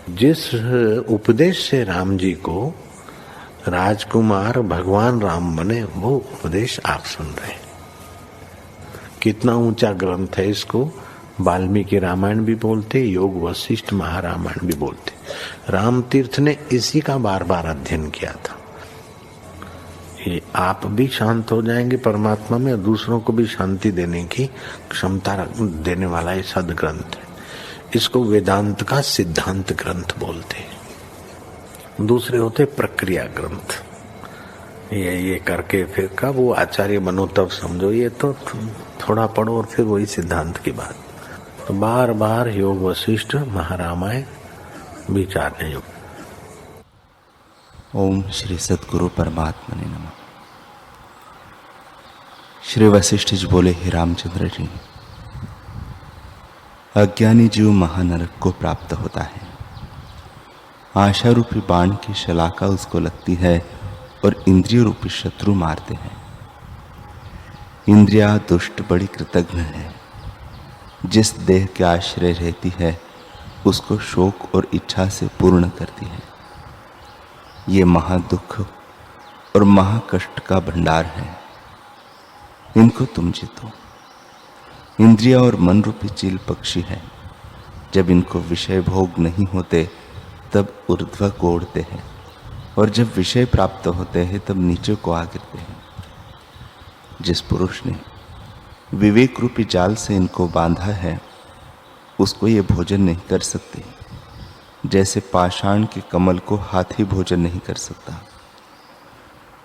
जिस उपदेश से राम जी को राजकुमार भगवान राम बने, वो उपदेश आप सुन रहे हैं। कितना ऊंचा ग्रंथ है, इसको वाल्मीकि रामायण भी बोलते, योग वशिष्ठ महारामायण भी बोलते। राम तीर्थ ने इसी का बार बार अध्ययन किया था। ये आप भी शांत हो जाएंगे परमात्मा में, और दूसरों को भी शांति देने की क्षमता देने वाला ये सदग्रंथ है। इसको वेदांत का सिद्धांत ग्रंथ बोलते हैं। दूसरे होते प्रक्रिया ग्रंथ। ये करके फिर कब वो आचार्य बनो तब समझो, ये तो थोड़ा पढ़ो और फिर वही सिद्धांत की बात। तो बार बार योग वशिष्ठ महारामायण विचारने योग। ओम श्री सद्गुरु परमात्मा ने नमः। श्री वशिष्ठ जी बोले, हे रामचंद्र जी, अज्ञानी जीव महानरक को प्राप्त होता है। आशा रूपी बाण की शलाका उसको लगती है और इंद्रिय रूपी शत्रु मारते हैं। इंद्रिया दुष्ट बड़ी कृतज्ञ है। जिस देह के आश्रय रहती है उसको शोक और इच्छा से पूर्ण करती है। ये महादुख और महाकष्ट का भंडार है। इनको तुम जीतो। इंद्रिया और मन रूपी चील पक्षी है। जब इनको विषय भोग नहीं होते तब ऊर्ध्व को उड़ते हैं, और जब विषय प्राप्त होते हैं तब नीचे को आ गिरते हैं। जिस पुरुष ने विवेक रूपी जाल से इनको बांधा है उसको ये भोजन नहीं कर सकते, जैसे पाषाण के कमल को हाथी भोजन नहीं कर सकता।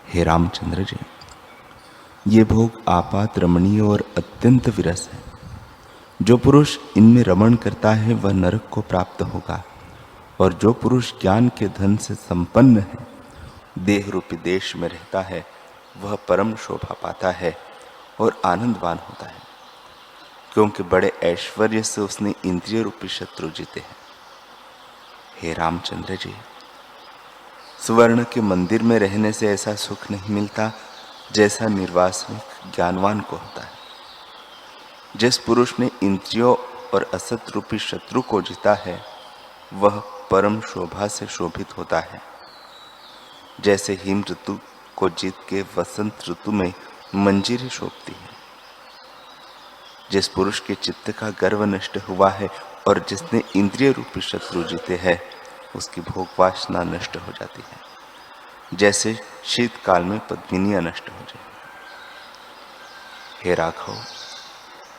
हे रामचंद्र जी, ये भोग आपात रमणीय और अत्यंत विरस है। जो पुरुष इनमें रमण करता है वह नरक को प्राप्त होगा, और जो पुरुष ज्ञान के धन से संपन्न है, देह रूपी देश में रहता है, वह परम शोभा पाता है और आनंदवान होता है, क्योंकि बड़े ऐश्वर्य से उसने इंद्रिय रूपी शत्रु जीते हैं। हे रामचंद्र जी, सुवर्ण के मंदिर में रहने से ऐसा सुख नहीं मिलता जैसा निर्वासनिक ज्ञानवान को होता है। जिस पुरुष ने इंद्रियों और असत रूपी शत्रु को जीता है वह परम शोभा से शोभित होता है। जैसे हिम ऋतु को जीत के वसंत ऋतु में मंजीरी शोभती है। जिस पुरुष के चित्त का गर्व नष्ट हुआ है और जिसने इंद्रिय रूपी शत्रु जीते हैं, उसकी भोग वासना नष्ट हो जाती है, जैसे शीतकाल में पद्मिनियां नष्ट हो जाए। हे राघव,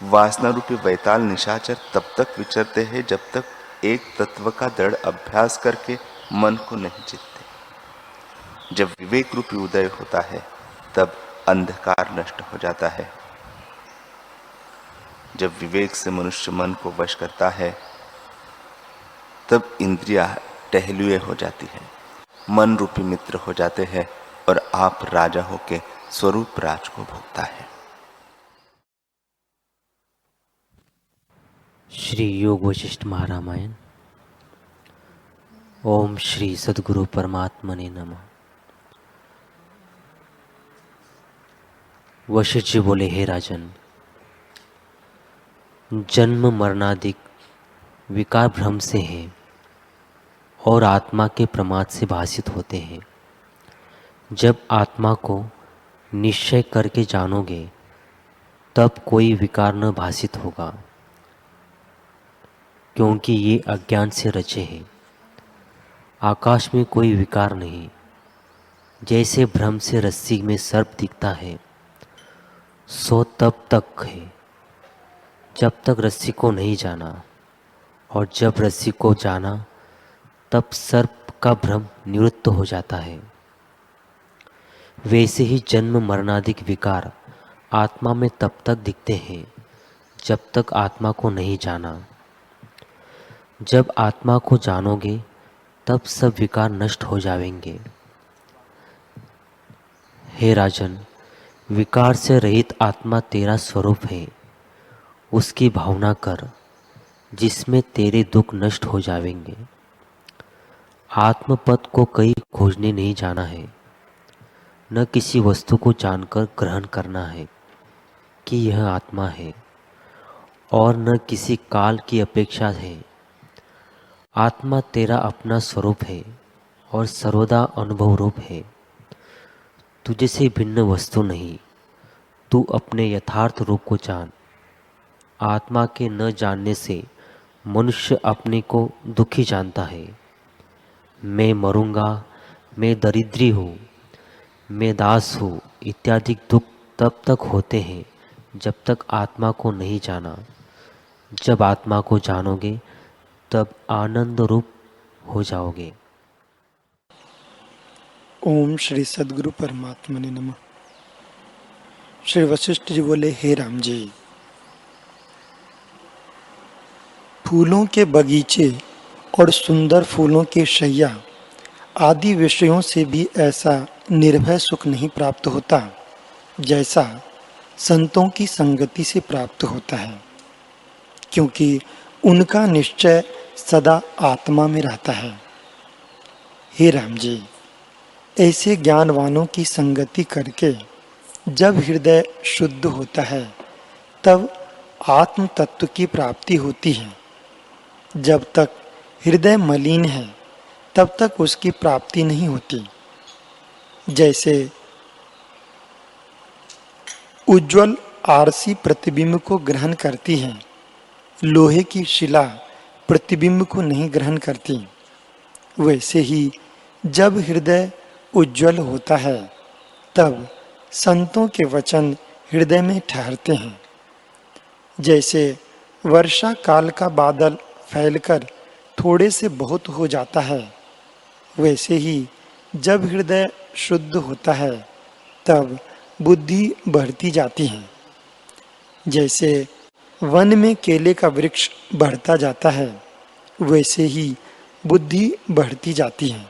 वासना रूपी वैताल निशाचर तब तक विचरते हैं जब तक एक तत्व का दृढ़ अभ्यास करके मन को नहीं जीतते। जब विवेक रूपी उदय होता है तब अंधकार नष्ट हो जाता है। जब विवेक से मनुष्य मन को वश करता है तब इंद्रियां टहलुए हो जाती है, मन रूपी मित्र हो जाते हैं, और आप राजा होके स्वरूप राज को भोगता है। श्री योग वशिष्ठ महारामायण। ओम श्री सद्गुरु परमात्मने नमः। वशिष्ठ जी बोले, हे राजन, जन्म मरणादिक विकार भ्रम से है और आत्मा के प्रमाद से भासित होते हैं। जब आत्मा को निश्चय करके जानोगे तब कोई विकार न भासित होगा, क्योंकि ये अज्ञान से रचे हैं। आकाश में कोई विकार नहीं। जैसे भ्रम से रस्सी में सर्प दिखता है, सो तब तक है जब तक रस्सी को नहीं जाना, और जब रस्सी को जाना तब सर्प का भ्रम निवृत्त हो जाता है। वैसे ही जन्म मरणादिक विकार आत्मा में तब तक दिखते हैं जब तक आत्मा को नहीं जाना। जब आत्मा को जानोगे तब सब विकार नष्ट हो जाएंगे। हे राजन, विकार से रहित आत्मा तेरा स्वरूप है, उसकी भावना कर, जिसमें तेरे दुख नष्ट हो जाएंगे। आत्मपद को कहीं खोजने नहीं जाना है, न किसी वस्तु को जानकर ग्रहण करना है कि यह आत्मा है, और न किसी काल की अपेक्षा है, आत्मा तेरा अपना स्वरूप है और सर्वदा अनुभव रूप है। तुझे से भिन्न वस्तु नहीं, तू अपने यथार्थ रूप को जान। आत्मा के न जानने से मनुष्य अपने को दुखी जानता है। मैं मरूंगा, मैं दरिद्री हूँ, मैं दास हूँ इत्यादि दुख तब तक होते हैं जब तक आत्मा को नहीं जाना। जब आत्मा को जानोगे तब आनंद रूप हो जाओगे। ओम श्री सद्गुरु परमात्मा ने नमः। श्री वशिष्ठ जी बोले, हे राम जी, फूलों के बगीचे और सुंदर फूलों की शैया आदि विषयों से भी ऐसा निर्भय सुख नहीं प्राप्त होता जैसा संतों की संगति से प्राप्त होता है, क्योंकि उनका निश्चय सदा आत्मा में रहता है। हे राम जी, ऐसे ज्ञानवानों की संगति करके जब हृदय शुद्ध होता है तब आत्म तत्व की प्राप्ति होती है। जब तक हृदय मलिन है तब तक उसकी प्राप्ति नहीं होती। जैसे उज्ज्वल आरसी प्रतिबिंब को ग्रहण करती है, लोहे की शिला प्रतिबिंब को नहीं ग्रहण करती, वैसे ही जब हृदय उज्ज्वल होता है तब संतों के वचन हृदय में ठहरते हैं। जैसे वर्षा काल का बादल फैलकर थोड़े से बहुत हो जाता है, वैसे ही जब हृदय शुद्ध होता है तब बुद्धि बढ़ती जाती है। जैसे वन में केले का वृक्ष बढ़ता जाता है, वैसे ही बुद्धि बढ़ती जाती है।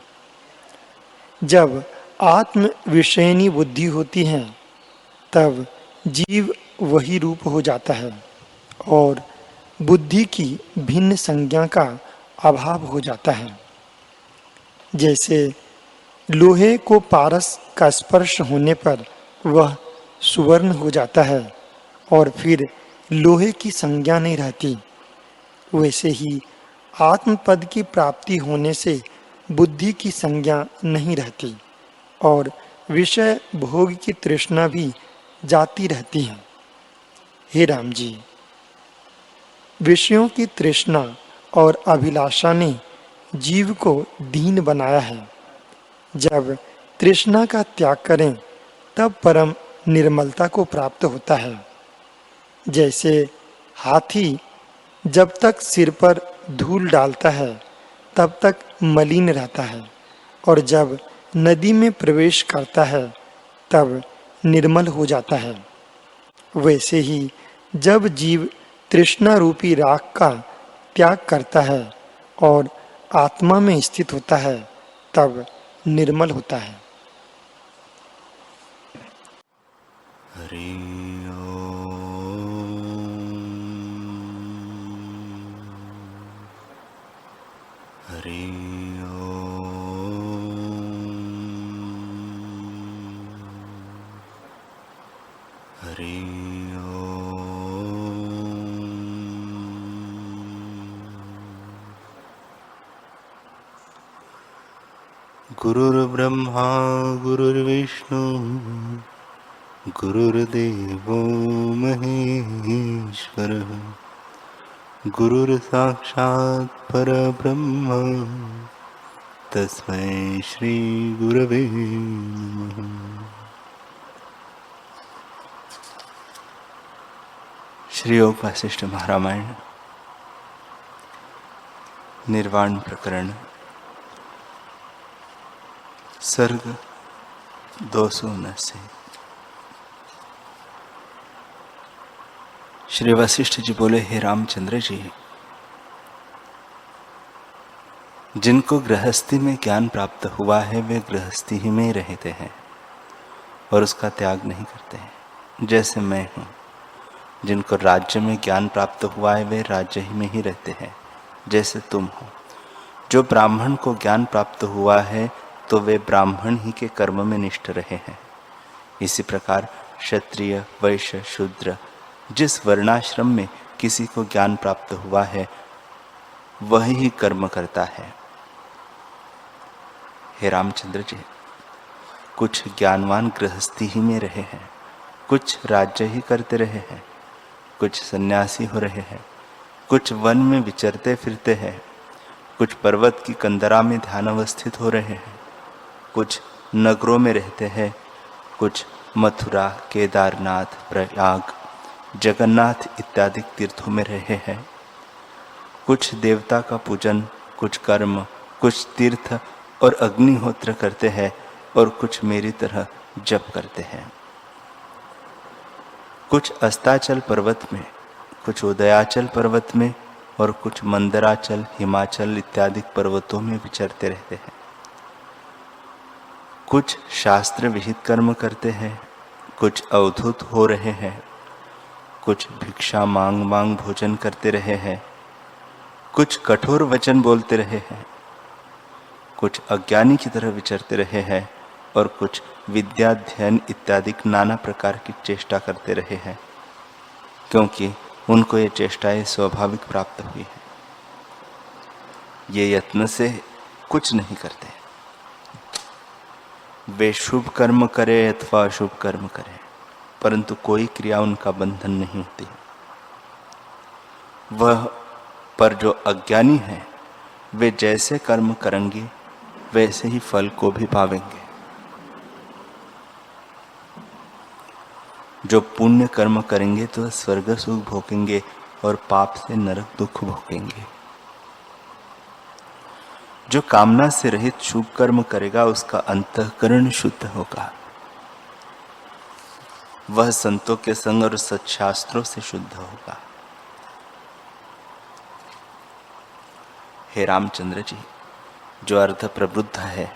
जब आत्म विषयनी बुद्धि होती है तब जीव वही रूप हो जाता है और बुद्धि की भिन्न संज्ञा का अभाव हो जाता है। जैसे लोहे को पारस का स्पर्श होने पर वह सुवर्ण हो जाता है और फिर लोहे की संज्ञा नहीं रहती, वैसे ही आत्मपद की प्राप्ति होने से बुद्धि की संज्ञा नहीं रहती और विषय भोग की तृष्णा भी जाती रहती है। हे राम जी, विषयों की तृष्णा और अभिलाषा ने जीव को दीन बनाया है। जब तृष्णा का त्याग करें तब परम निर्मलता को प्राप्त होता है। जैसे हाथी जब तक सिर पर धूल डालता है तब तक मलिन रहता है और जब नदी में प्रवेश करता है तब निर्मल हो जाता है, वैसे ही जब जीव तृष्णा रूपी राख का त्याग करता है और आत्मा में स्थित होता है तब निर्मल होता है। हरि हरि हरि गुरुर्ब्रह्मा गुरुर्विष्णु गुरुर्देवो महेश्वरः गुरुर्साक्षात् परब्रह्म तस्मै श्री गुरवे नमः। श्री योग वासिष्ठ महारामायण निर्वाण प्रकरण सर्ग 279। श्री वशिष्ठ जी बोले, हे रामचंद्र जी, जिनको गृहस्थी में ज्ञान प्राप्त हुआ है वे गृहस्थी ही में रहते हैं और उसका त्याग नहीं करते हैं। जैसे मैं हूँ, जिनको राज्य में ज्ञान प्राप्त हुआ है वे राज्य ही में ही रहते हैं। जैसे तुम हो, जो ब्राह्मण को ज्ञान प्राप्त हुआ है तो वे ब्राह्मण ही के कर्म में निष्ठ रहे हैं। इसी प्रकार क्षत्रिय वैश्य शूद्र जिस वर्णाश्रम में किसी को ज्ञान प्राप्त हुआ है वह ही कर्म करता है। हे रामचंद्र जी, कुछ ज्ञानवान गृहस्थी ही में रहे हैं, कुछ राज्य ही करते रहे हैं, कुछ सन्यासी हो रहे हैं, कुछ वन में विचरते फिरते हैं, कुछ पर्वत की कंदरा में ध्यान अवस्थित हो रहे हैं, कुछ नगरों में रहते हैं, कुछ मथुरा, केदारनाथ, प्रयाग, जगन्नाथ इत्यादि तीर्थों में रहे हैं, कुछ देवता का पूजन, कुछ कर्म, कुछ तीर्थ और अग्निहोत्र करते हैं और कुछ मेरी तरह जप करते हैं। कुछ अस्ताचल पर्वत में, कुछ उदयाचल पर्वत में और कुछ मंदराचल, हिमाचल इत्यादि पर्वतों में विचरते रहते हैं। कुछ शास्त्र विहित कर्म करते हैं, कुछ अवधूत हो रहे हैं, कुछ भिक्षा मांग मांग भोजन करते रहे हैं, कुछ कठोर वचन बोलते रहे हैं, कुछ अज्ञानी की तरह विचरते रहे हैं और कुछ विद्याध्ययन इत्यादि नाना प्रकार की चेष्टा करते रहे हैं, क्योंकि उनको ये चेष्टाएं स्वाभाविक प्राप्त हुई है। ये यत्न से कुछ नहीं करते। वे शुभ कर्म करें अथवा अशुभ कर्म करें, परंतु कोई क्रिया उनका बंधन नहीं होती। वह पर जो अज्ञानी हैं, वे जैसे कर्म करेंगे वैसे ही फल को भी पावेंगे। जो पुण्य कर्म करेंगे तो स्वर्ग सुख भोगेंगे और पाप से नरक दुख भोगेंगे। जो कामना से रहित शुभ कर्म करेगा उसका अंतःकरण शुद्ध होगा। वह संतों के संग और सत्शास्त्रों से शुद्ध होगा। हे रामचंद्र जी, जो अर्ध प्रबुद्ध है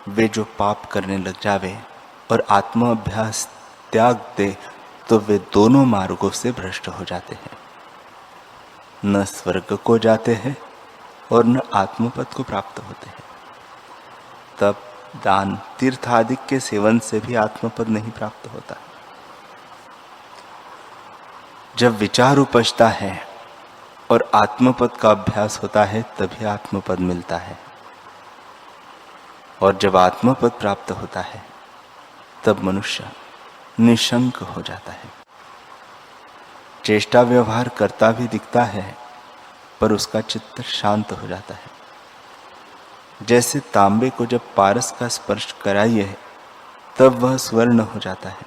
वे जो पाप करने लग जावे और आत्म अभ्यास त्याग दे तो वे दोनों मार्गों से भ्रष्ट हो जाते हैं। न स्वर्ग को जाते हैं और न आत्मपद को प्राप्त होते हैं। तब दान, तीर्थ आदि के सेवन से भी आत्मपद नहीं प्राप्त होता। जब विचार उपजता है और आत्मपद का अभ्यास होता है तभी आत्मपद मिलता है। और जब आत्मपद प्राप्त होता है तब मनुष्य निशंक हो जाता है। चेष्टा व्यवहार करता भी दिखता है पर उसका चित्त शांत हो जाता है। जैसे तांबे को जब पारस का स्पर्श कराइए तब वह स्वर्ण हो जाता है।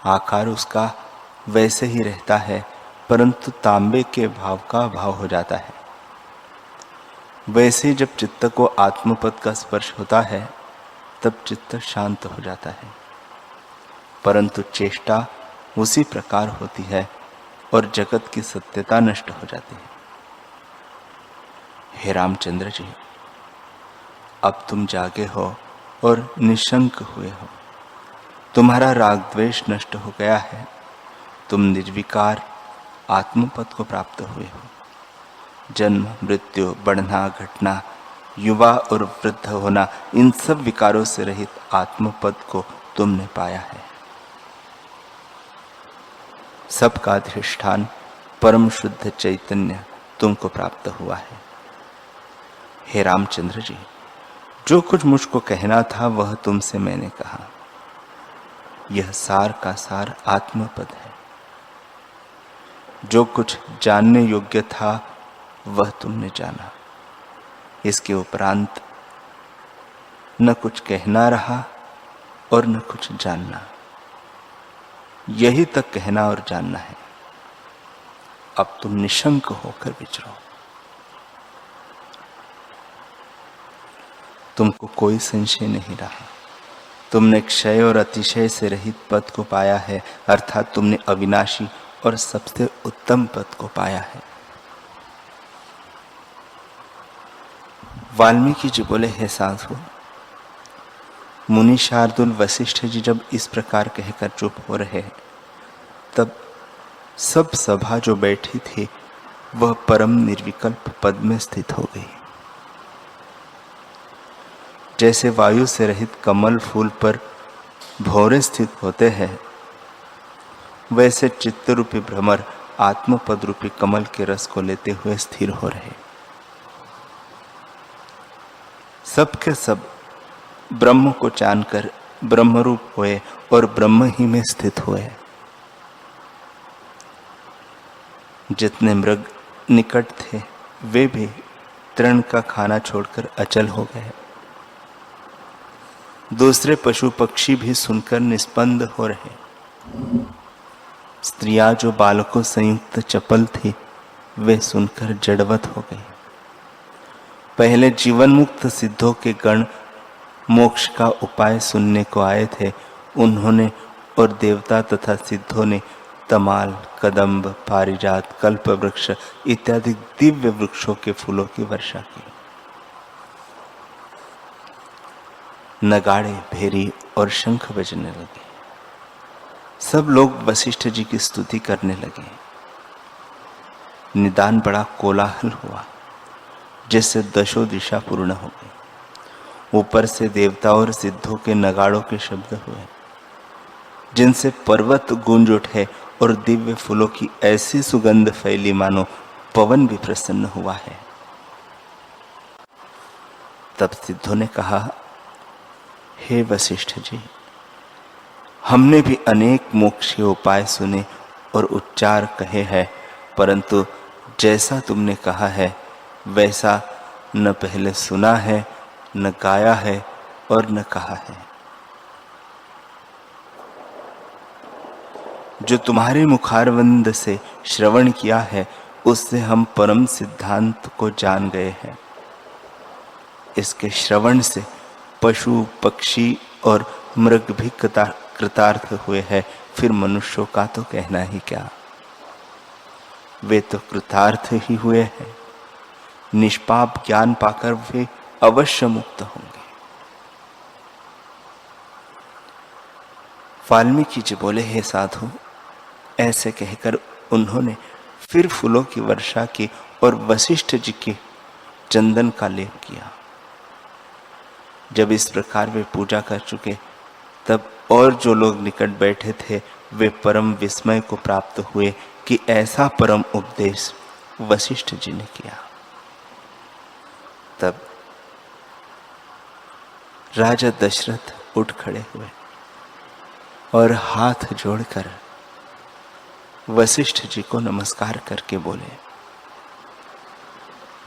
आकार उसका वैसे ही रहता है परंतु तांबे के भाव का अभाव हो जाता है। वैसे जब चित्त को आत्मपद का स्पर्श होता है तब चित्त शांत हो जाता है, परंतु चेष्टा उसी प्रकार होती है और जगत की सत्यता नष्ट हो जाती है। हे रामचंद्र जी, अब तुम जागे हो और निशंक हुए हो। तुम्हारा राग द्वेष नष्ट हो गया है। तुम निर्विकार आत्मपद को प्राप्त हुए हो। जन्म, मृत्यु, बढ़ना, घटना, युवा और वृद्ध होना, इन सब विकारों से रहित आत्मपद को तुमने पाया है। सबका अधिष्ठान परम शुद्ध चैतन्य तुमको प्राप्त हुआ है। हे रामचंद्र जी, जो कुछ मुझको कहना था वह तुमसे मैंने कहा। यह सार का सार आत्मपद है। जो कुछ जानने योग्य था वह तुमने जाना। इसके उपरांत न कुछ कहना रहा और न कुछ जानना। यही तक कहना और जानना है। अब तुम निशंक होकर विचरो। तुमको कोई संशय नहीं रहा। तुमने क्षय और अतिशय से रहित पद को पाया है, अर्थात तुमने अविनाशी और सबसे उत्तम पद को पाया है। वाल्मीकि जी बोले, हे साधु, मुनि शार्दुल वशिष्ठ जी जब इस प्रकार कहकर चुप हो रहे तब सब सभा जो बैठी थी वह परम निर्विकल्प पद में स्थित हो गई। जैसे वायु से रहित कमल फूल पर भौरे स्थित होते हैं, वैसे चित्त रूपी भ्रमर आत्मपद रूपी कमल के रस को लेते हुए स्थिर हो रहे। सब के सब ब्रह्म को जानकर ब्रह्मरूप हुए और ब्रह्म ही में स्थित हुए। जितने मृग निकट थे वे भी तृण का खाना छोड़कर अचल हो गए। दूसरे पशु पक्षी भी सुनकर निस्पंद हो रहे। स्त्रियां जो बालकों संयुक्त चपल थी वे सुनकर जड़वत हो गई। पहले जीवन मुक्त सिद्धों के गण मोक्ष का उपाय सुनने को आए थे। उन्होंने और देवता तथा सिद्धों ने तमाल, कदम्ब, पारिजात, कल्प वृक्ष इत्यादि दिव्य वृक्षों के फूलों की वर्षा की। नगाड़े, भेरी और शंख बजने लगे। सब लोग वशिष्ठ जी की स्तुति करने लगे। निदान बड़ा कोलाहल हुआ, जिससे दशों दिशा पूर्ण हो गई। ऊपर से देवता और सिद्धों के नगाड़ों के शब्द हुए, जिनसे पर्वत गूंज उठे और दिव्य फूलों की ऐसी सुगंध फैली मानो पवन भी प्रसन्न हुआ है। तब सिद्धों ने कहा, हे वशिष्ठ जी, हमने भी अनेक मोक्ष के उपाय सुने और उच्चार कहे हैं, परंतु जैसा तुमने कहा है वैसा न पहले सुना है, न गाया है और न कहा है। जो तुम्हारे मुखारविंद से श्रवण किया है उससे हम परम सिद्धांत को जान गए हैं। इसके श्रवण से पशु, पक्षी और मृग भी कृतार्थ हुए हैं, फिर मनुष्यों का तो कहना ही क्या। वे तो कृतार्थ ही हुए हैं। निष्पाप ज्ञान पाकर वे अवश्य मुक्त होंगे। वाल्मीकि जी बोले, हे साधु, ऐसे कहकर उन्होंने फिर फूलों की वर्षा की और वशिष्ठ जी के चंदन का लेप किया। जब इस प्रकार वे पूजा कर चुके तब और जो लोग निकट बैठे थे वे परम विस्मय को प्राप्त हुए कि ऐसा परम उपदेश वशिष्ठ जी ने किया। तब राजा दशरथ उठ खड़े हुए और हाथ जोड़कर वशिष्ठ जी को नमस्कार करके बोले,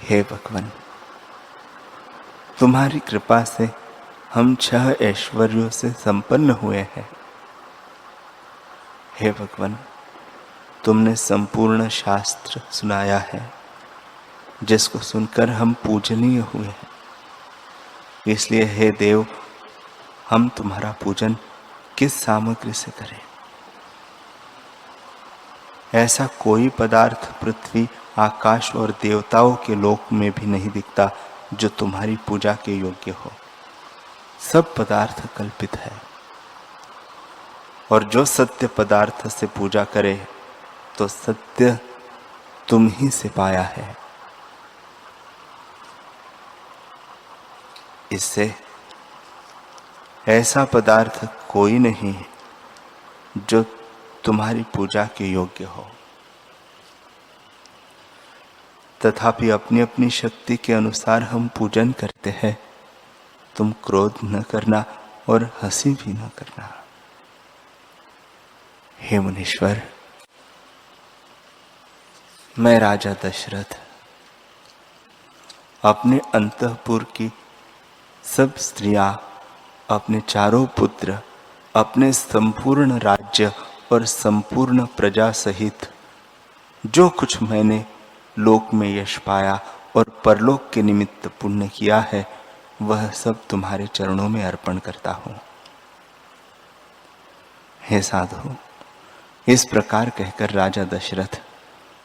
हे भगवान, तुम्हारी कृपा से हम 6 ऐश्वर्यों से संपन्न हुए हैं। हे भगवान, तुमने संपूर्ण शास्त्र सुनाया है, जिसको सुनकर हम पूजनीय हुए हैं। इसलिए हे देव, हम तुम्हारा पूजन किस सामग्री से करें? ऐसा कोई पदार्थ पृथ्वी, आकाश और देवताओं के लोक में भी नहीं दिखता जो तुम्हारी पूजा के योग्य हो। सब पदार्थ कल्पित है, और जो सत्य पदार्थ से पूजा करे तो सत्य तुम ही से पाया है। इससे ऐसा पदार्थ कोई नहीं जो तुम्हारी पूजा के योग्य हो। तथापि अपनी अपनी शक्ति के अनुसार हम पूजन करते हैं। तुम क्रोध न करना और हंसी भी न करना। हे मुनीश्वर, मैं राजा दशरथ अपने अंतःपुर की सब स्त्रियां, अपने चारों पुत्र, अपने संपूर्ण राज्य और संपूर्ण प्रजा सहित जो कुछ मैंने लोक में यश पाया और परलोक के निमित्त पुण्य किया है, वह सब तुम्हारे चरणों में अर्पण करता हूं। हे साधु, इस प्रकार कहकर राजा दशरथ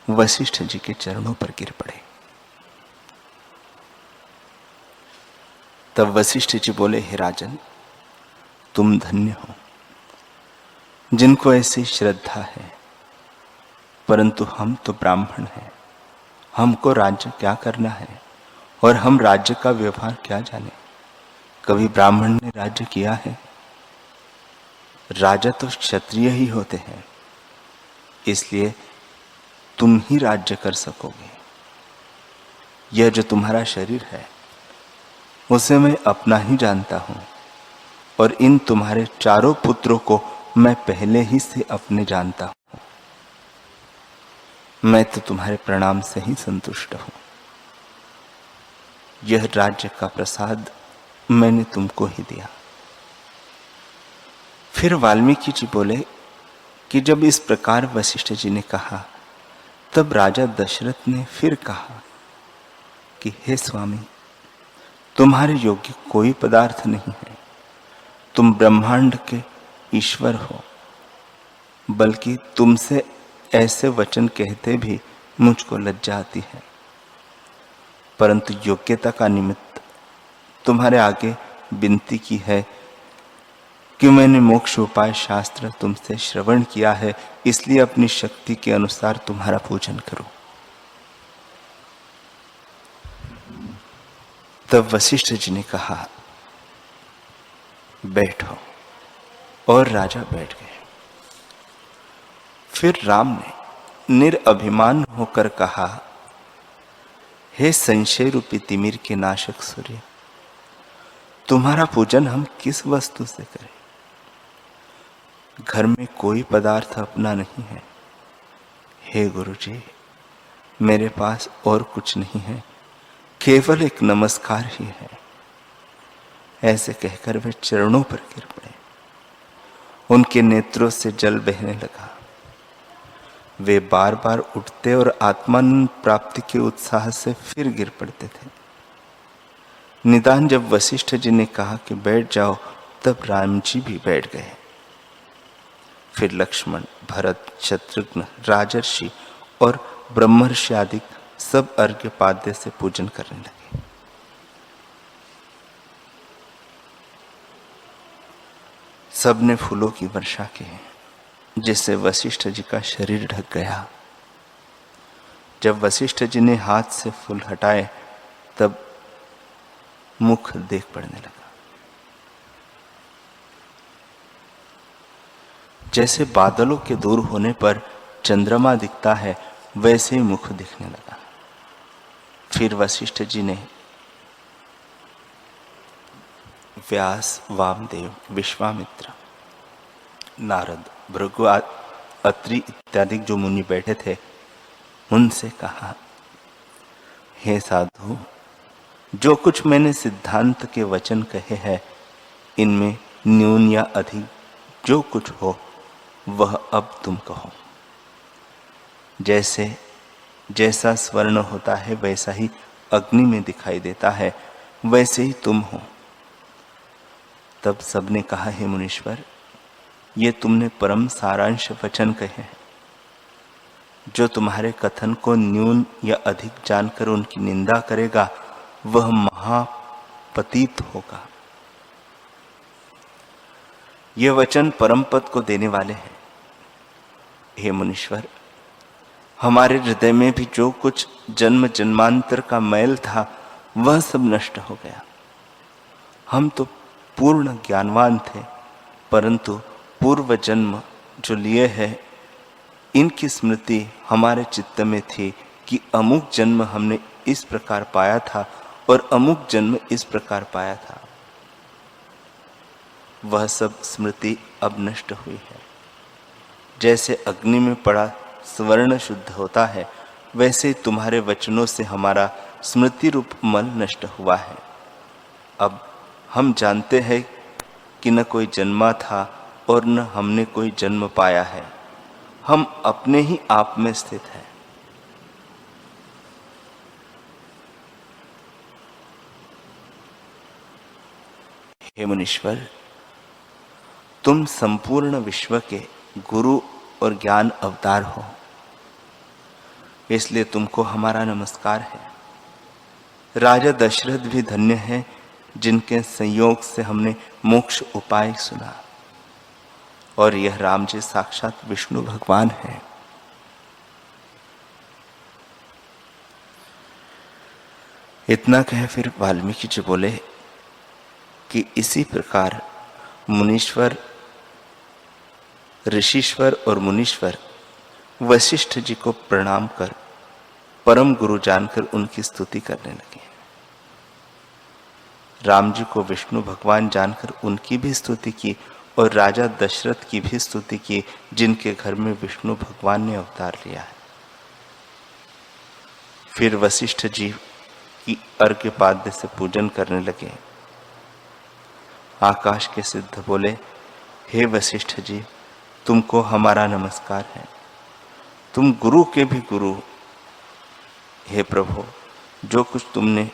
वशिष्ठ जी के चरणों पर गिर पड़े। तब वशिष्ठ जी बोले, हे राजन, तुम धन्य हो जिनको ऐसी श्रद्धा है, परंतु हम तो ब्राह्मण हैं। हमको राज्य क्या करना है और हम राज्य का व्यवहार क्या जाने। कभी ब्राह्मण ने राज्य किया है? राजा तो क्षत्रिय ही होते हैं। इसलिए तुम ही राज्य कर सकोगे। यह जो तुम्हारा शरीर है उसे मैं अपना ही जानता हूं, और इन तुम्हारे चारों पुत्रों को मैं पहले ही से अपने जानता हूं। मैं तो तुम्हारे प्रणाम से ही संतुष्ट हूं। यह राज्य का प्रसाद मैंने तुमको ही दिया। फिर वाल्मीकि जी बोले कि जब इस प्रकार वशिष्ठ जी ने कहा, तब राजा दशरथ ने फिर कहा कि हे स्वामी, तुम्हारे योग्य कोई पदार्थ नहीं है। तुम ब्रह्मांड के ईश्वर हो, बल्कि तुमसे ऐसे वचन कहते भी मुझको लज्जा आती है। परंतु योग्यता का निमित्त तुम्हारे आगे विनती की है कि मैंने मोक्ष उपाय शास्त्र तुमसे श्रवण किया है, इसलिए अपनी शक्ति के अनुसार तुम्हारा पूजन करो। तब वशिष्ठ जी ने कहा, बैठो, और राजा बैठ गए। फिर राम ने निरअभिमान होकर कहा, हे संशय रूपी तिमिर के नाशक सूर्य, तुम्हारा पूजन हम किस वस्तु से करें? घर में कोई पदार्थ अपना नहीं है। हे गुरुजी, मेरे पास और कुछ नहीं है, केवल एक नमस्कार ही है। ऐसे कहकर वे चरणों पर गिर पड़े। उनके नेत्रों से जल बहने लगा। वे बार बार उठते और आत्मानंद प्राप्ति के उत्साह से फिर गिर पड़ते थे। निदान जब वशिष्ठ जी ने कहा कि बैठ जाओ, तब राम जी भी बैठ गए। फिर लक्ष्मण, भरत, शत्रुघ्न, राजर्षि और ब्रह्मर्षि आदि सब अर्घ्यपाद्य से पूजन करने लगे। सबने फूलों की वर्षा की, जिससे वशिष्ठ जी का शरीर ढक गया। जब वशिष्ठ जी ने हाथ से फूल हटाए, तब मुख देख पड़ने लगा। जैसे बादलों के दूर होने पर चंद्रमा दिखता है, वैसे ही मुख दिखने लगा। फिर वशिष्ठ जी ने व्यास, वामदेव, विश्वामित्र, नारद, भृगु, अत्रि इत्यादि जो मुनि बैठे थे, उनसे कहा, हे साधु, जो कुछ मैंने सिद्धांत के वचन कहे हैं, इनमें न्यून या अधिक जो कुछ हो वह अब तुम कहो। जैसा स्वर्ण होता है वैसा ही अग्नि में दिखाई देता है, वैसे ही तुम हो। तब सबने कहा, हे मुनीश्वर, ये तुमने परम सारांश वचन कहे हैं। जो तुम्हारे कथन को न्यून या अधिक जानकर उनकी निंदा करेगा, वह महापतित होगा। ये वचन परम पद को देने वाले हैं। हे मुनीश्वर, हमारे हृदय में भी जो कुछ जन्म जन्मांतर का मैल था, वह सब नष्ट हो गया। हम तो पूर्ण ज्ञानवान थे, परंतु पूर्व जन्म जो लिए हैं, इनकी स्मृति हमारे चित्त में थी कि अमुक जन्म हमने इस प्रकार पाया था और अमुक जन्म इस प्रकार पाया था। वह सब स्मृति अब नष्ट हुई है। जैसे अग्नि में पड़ा स्वर्ण शुद्ध होता है, वैसे तुम्हारे वचनों से हमारा स्मृति रूप मल नष्ट हुआ है। अब हम जानते हैं कि न कोई जन्मा था और न हमने कोई जन्म पाया है। हम अपने ही आप में स्थित हैं। हे मुनीश्वर, तुम संपूर्ण विश्व के गुरु और ज्ञान अवतार हो, इसलिए तुमको हमारा नमस्कार है। राजा दशरथ भी धन्य है, जिनके संयोग से हमने मोक्ष उपाय सुना, और यह राम जी साक्षात विष्णु भगवान है। इतना कहे फिर वाल्मीकि जी बोले कि इसी प्रकार मुनीश्वर, ऋषीश्वर और मुनीश्वर वशिष्ठ जी को प्रणाम कर परम गुरु जानकर उनकी स्तुति करने लगे। राम जी को विष्णु भगवान जानकर उनकी भी स्तुति की और राजा दशरथ की भी स्तुति की, जिनके घर में विष्णु भगवान ने अवतार लिया है। फिर वशिष्ठ जी की अर्घ्य पाद्य से पूजन करने लगे। आकाश के सिद्ध बोले, हे वशिष्ठ जी, तुमको हमारा नमस्कार है। तुम गुरु के भी गुरु। हे प्रभु, जो कुछ तुमने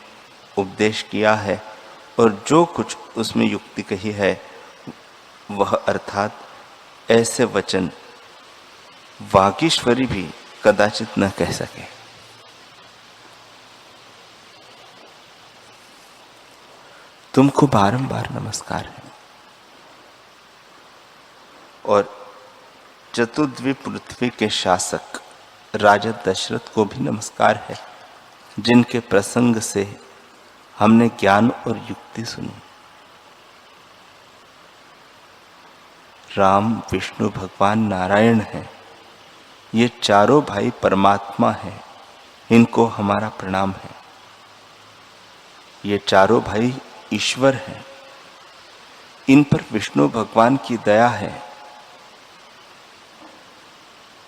उपदेश किया है और जो कुछ उसमें युक्ति कही है, वह अर्थात ऐसे वचन वागीश्वरी भी कदाचित न कह सके। तुमको बारंबार नमस्कार है। और चतुर्द्वीप पृथ्वी के शासक राजा दशरथ को भी नमस्कार है, जिनके प्रसंग से हमने ज्ञान और युक्ति सुनी। राम, विष्णु भगवान, नारायण है, ये चारों भाई परमात्मा हैं, इनको हमारा प्रणाम है। ये चारों भाई ईश्वर हैं, इन पर विष्णु भगवान की दया है।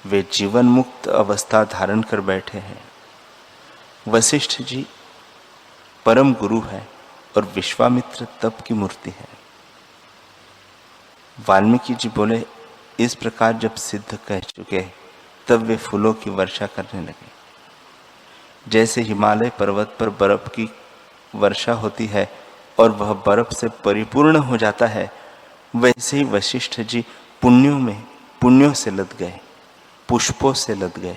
वे जीवन मुक्त अवस्था धारण कर बैठे हैं। वशिष्ठ जी परम गुरु है और विश्वामित्र तप की मूर्ति है। वाल्मीकि जी बोले, इस प्रकार जब सिद्ध कह चुके तब वे फूलों की वर्षा करने लगे। जैसे हिमालय पर्वत पर बर्फ की वर्षा होती है और वह बर्फ से परिपूर्ण हो जाता है, वैसे ही वशिष्ठ जी पुण्यों से लद गए, पुष्पों से लद गए।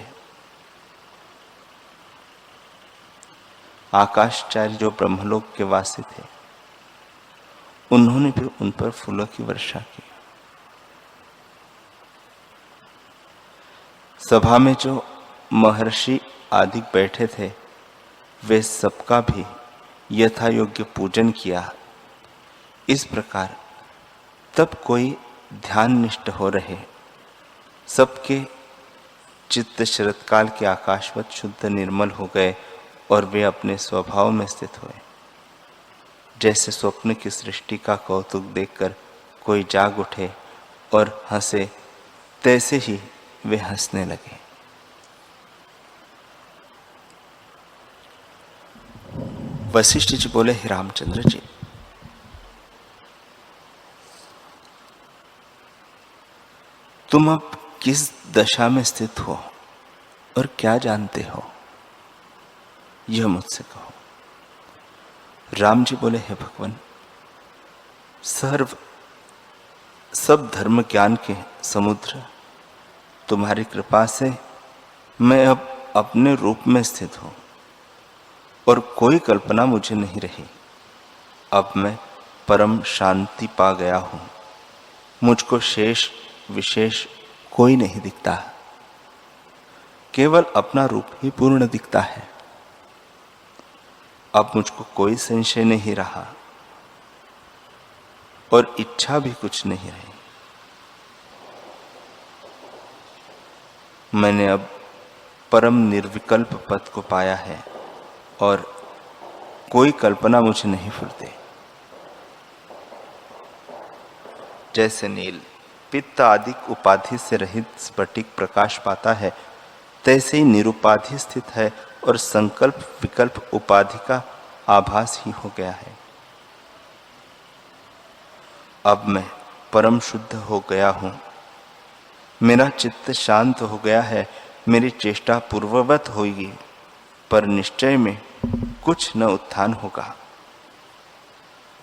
आकाशाचार्य जो ब्रह्मलोक के वासी थे, उन्होंने भी उन पर फूलों की वर्षा की। सभा में जो महर्षि आदि बैठे थे, वे सबका भी यथा योग्य पूजन किया। इस प्रकार तब कोई ध्यान निष्ठ हो रहे, सबके चित्त शरतकाल के आकाशवत शुद्ध निर्मल हो गए और वे अपने स्वभाव में स्थित हुए। जैसे स्वप्न की सृष्टि का कौतुक देखकर कोई जाग उठे और हंसे, तैसे ही वे हंसने लगे। वशिष्ठ जी बोले, हे रामचंद्र जी, तुम अब किस दशा में स्थित हो और क्या जानते हो, यह मुझसे कहो। राम जी बोले, हे भगवान, सब धर्म ज्ञान के समुद्र तुम्हारी कृपा से मैं अब अपने रूप में स्थित हूं और कोई कल्पना मुझे नहीं रही। अब मैं परम शांति पा गया हूं, मुझको शेष विशेष कोई नहीं दिखता, केवल अपना रूप ही पूर्ण दिखता है। अब मुझको कोई संशय नहीं रहा और इच्छा भी कुछ नहीं रही। मैंने अब परम निर्विकल्प पद को पाया है और कोई कल्पना मुझे नहीं फुरती। जैसे नील पित्त आदि उपाधि से रहित स्फटिक प्रकाश पाता है, तैसे ही निरुपाधि स्थित है और संकल्प विकल्प उपाधि का आभास ही हो गया है। अब मैं परम शुद्ध हो गया हूं, मेरा चित्त शांत हो गया है, मेरी चेष्टा पूर्ववत होगी, पर निश्चय में कुछ न उत्थान होगा।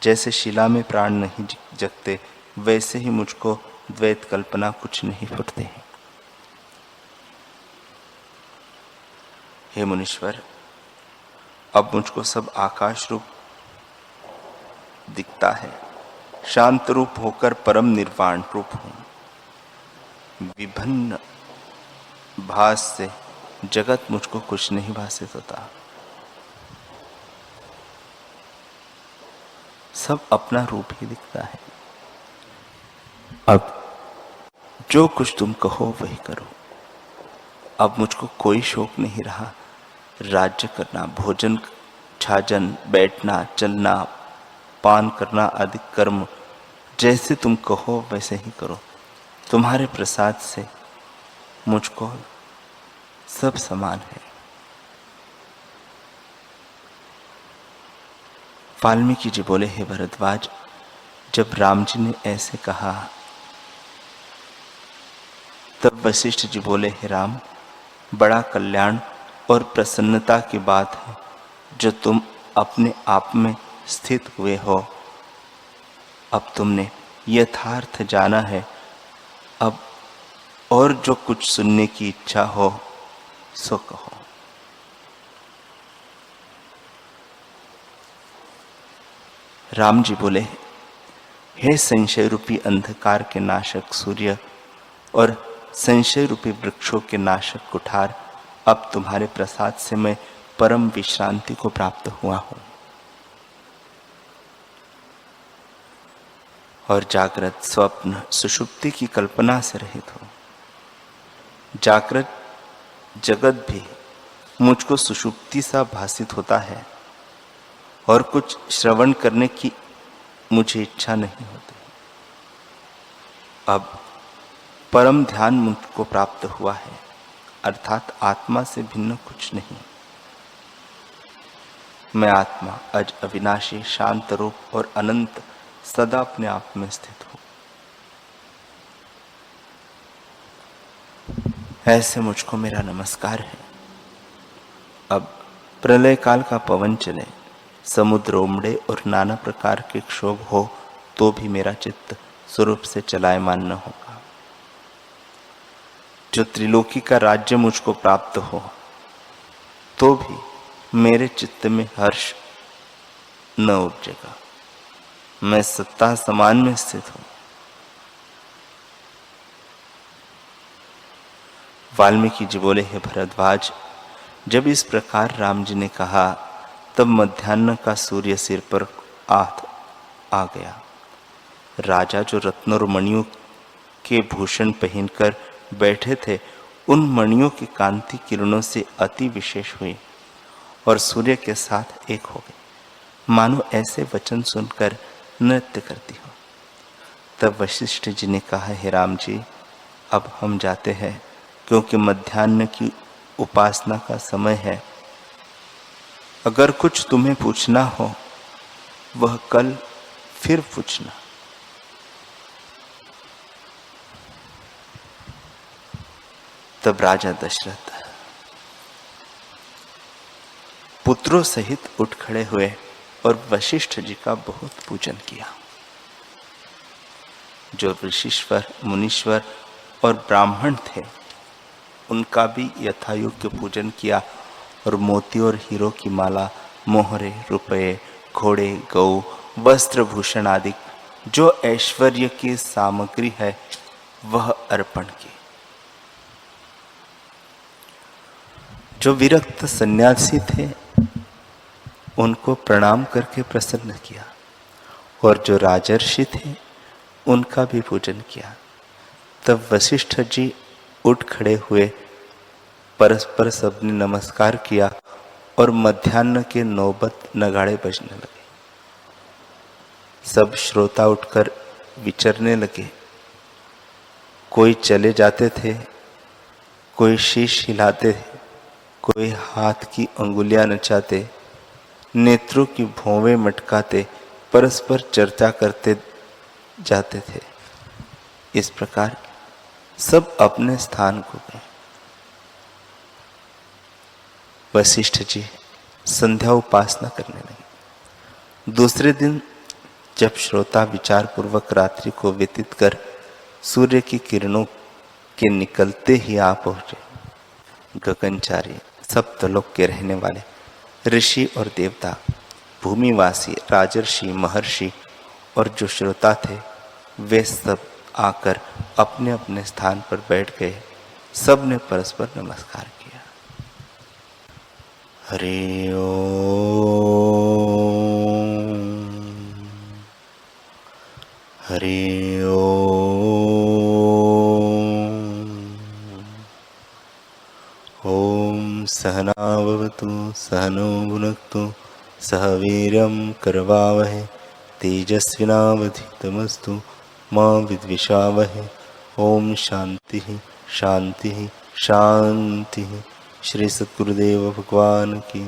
जैसे शिला में प्राण नहीं जगते, वैसे ही मुझको द्वैत कल्पना कुछ नहीं फुटते हैं। हे मुनीश्वर, अब मुझको सब आकाश रूप दिखता है, शांत रूप होकर परम निर्वाण रूप हूं। विभिन्न भास से जगत मुझको कुछ नहीं भासित होता, सब अपना रूप ही दिखता है। अब जो कुछ तुम कहो वही करो। अब मुझको कोई शौक नहीं रहा। राज्य करना, भोजन, छाजन, बैठना, चलना, पान करना आदि कर्म जैसे तुम कहो वैसे ही करो। तुम्हारे प्रसाद से मुझको सब समान है। वाल्मीकि जी बोले, हे भरद्वाज, जब राम जी ने ऐसे कहा तब वशिष्ठ जी बोले, हे राम, बड़ा कल्याण और प्रसन्नता की बात है जो तुम अपने आप में स्थित हुए हो। अब तुमने यथार्थ जाना है। अब और जो कुछ सुनने की इच्छा हो सो कहो। राम जी बोले, हे संशय रूपी अंधकार के नाशक सूर्य और संशय रूपी वृक्षों के नाशक कुठार, अब तुम्हारे प्रसाद से मैं परम विश्रांति को प्राप्त हुआ हूं और जागृत, स्वप्न, सुषुप्ति की कल्पना से रहित हो। जागृत जगत भी मुझको सुषुप्ति सा भासित होता है और कुछ श्रवण करने की मुझे इच्छा नहीं होती। अब परम ध्यान मुझको प्राप्त हुआ है, अर्थात आत्मा से भिन्न कुछ नहीं। मैं आत्मा अज, अविनाशी, शांत रूप और अनंत सदा अपने आप में स्थित हूं। ऐसे मुझको मेरा नमस्कार है। अब प्रलय काल का पवन चले, समुद्र उमड़े और नाना प्रकार के क्षोभ हो तो भी मेरा चित्त स्वरूप से चलायमान न होगा। जो त्रिलोकी का राज्य मुझको प्राप्त हो तो भी मेरे चित्त में हर्ष न उपजेगा। मैं सत्ता समान में स्थित हूं। वाल्मीकि जी बोले, हे भरद्वाज, जब इस प्रकार राम जी ने कहा तब मध्याह्न का सूर्य सिर पर आ गया। राजा जो रत्न और मणियों के भूषण पहनकर बैठे थे, उन मणियों की कांति किरणों से अति विशेष हुई और सूर्य के साथ एक हो गए, मानो ऐसे वचन सुनकर नृत्य करती हो। तब वशिष्ठ जी ने कहा, हे राम जी, अब हम जाते हैं, क्योंकि मध्याह्न की उपासना का समय है। अगर कुछ तुम्हें पूछना हो वह कल फिर पूछना। तब राजा दशरथ पुत्रों सहित उठ खड़े हुए और वशिष्ठ जी का बहुत पूजन किया। जो ऋषीश्वर, मुनीश्वर और ब्राह्मण थे उनका भी यथायोग्य पूजन किया और मोती और हीरो की माला, मोहरे, रुपये, घोड़े, गौ, वस्त्र, भूषण आदि जो ऐश्वर्य की सामग्री है वह अर्पण की। जो विरक्त सन्यासी थे उनको प्रणाम करके प्रसन्न किया और जो राजर्षि थे उनका भी पूजन किया। तब वशिष्ठ जी उठ खड़े हुए, परस्पर सबने नमस्कार किया और मध्याह्न के नौबत नगाड़े बजने लगे। सब श्रोता उठकर विचरने लगे। कोई चले जाते थे, कोई शीश हिलाते थे, कोई हाथ की अंगुलियां नचाते, नेत्रों की भौवें मटकाते, परस्पर चर्चा करते जाते थे। इस प्रकार सब अपने स्थान को गए। वशिष्ठ जी संध्या उपासना करने लगे। दूसरे दिन जब श्रोता विचार पूर्वक रात्रि को व्यतीत कर सूर्य की किरणों के निकलते ही आ पहुंचे, गगनचारी, सप्तलोक के रहने वाले ऋषि और देवता, भूमिवासी, राजर्षि, महर्षि और जो श्रोता थे वे सब आकर अपने अपने स्थान पर बैठ गए। सब ने परस्पर नमस्कार किया। हरि ओम, हरि ओम। सहनाववतु सहनो भुनक्तु सह वीर्यं करवावहै तेजस्विनावधीतमस्तु मा विद्विषावहै। ओम शांति शांति शांति। श्री सद्गुरुदेव भगवान की।